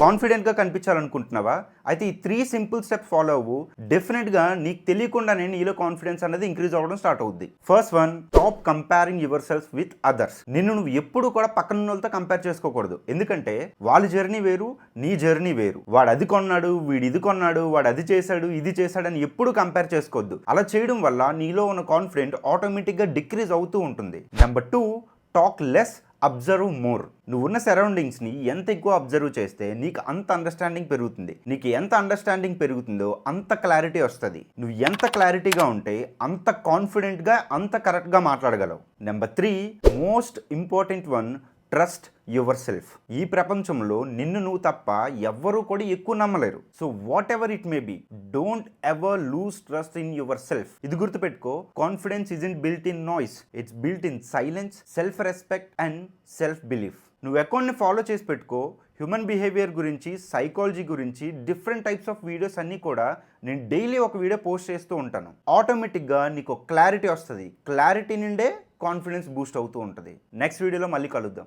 కాన్ఫిడెంట్గా కనిపించాలనుకుంటున్నావా? అయితే ఈ 3 సింపుల్ స్టెప్స్ ఫాలో అవ్వు. డెఫినెట్గా నీకు తెలియకుండానే నీలో కాన్ఫిడెన్స్ అనేది ఇంక్రీజ్ అవ్వడం స్టార్ట్ అవుద్ది. First one, stop comparing your self with others. నువ్వు ఎప్పుడు కూడా పక్కన వాళ్ళతో కంపేర్ చేసుకోకూడదు. ఎందుకంటే వాళ్ళ జర్నీ వేరు, నీ జర్నీ వేరు. వాడు అది కొన్నాడు, వీడు ఇది కొన్నాడు, వాడు అది చేశాడు, ఇది చేశాడు అని ఎప్పుడు కంపేర్ చేసుకోవద్దు. అలా చేయడం వల్ల నీలో ఉన్న కాన్ఫిడెంట్ ఆటోమేటిక్గా డిక్రీజ్ అవుతూ ఉంటుంది. Number 2, talk less, observe more. నువ్వున్న సరౌండింగ్స్ని ఎంత ఎక్కువ అబ్జర్వ్ చేస్తే నీకు అంత అండర్స్టాండింగ్ పెరుగుతుంది. నీకు ఎంత అండర్స్టాండింగ్ పెరుగుతుందో అంత క్లారిటీ వస్తుంది. నువ్వు ఎంత క్లారిటీగా ఉంటే అంత కాన్ఫిడెంట్గా, అంత కరెక్ట్గా మాట్లాడగలవు. Number 3, most important one, trust yourself. ఈ ప్రపంచంలో నిన్ను నువ్వు తప్ప ఎవ్వరూ కూడా ఎక్కువ నమ్మలేరు. So whatever it may be, don't ever lose trust in yourself. ఇది గుర్తుపెట్టుకో, confidence isn't built in noise, it's built in silence, self respect and self belief. నువ్వు అకౌంట్ని ఫాలో చేసి పెట్టుకో. హ్యూమన్ బిహేవియర్ గురించి, సైకాలజీ గురించి different types of videos అన్నీ కూడా నేను డైలీ ఒక వీడియో పోస్ట్ చేస్తూ ఉంటాను. ఆటోమేటిక్గా నీకు క్లారిటీ వస్తుంది. క్లారిటీ నుండే కాన్ఫిడెన్స్ బూస్ట్ అవుతూ ఉంటుంది. నెక్స్ట్ వీడియోలో మళ్ళీ కలుద్దాం.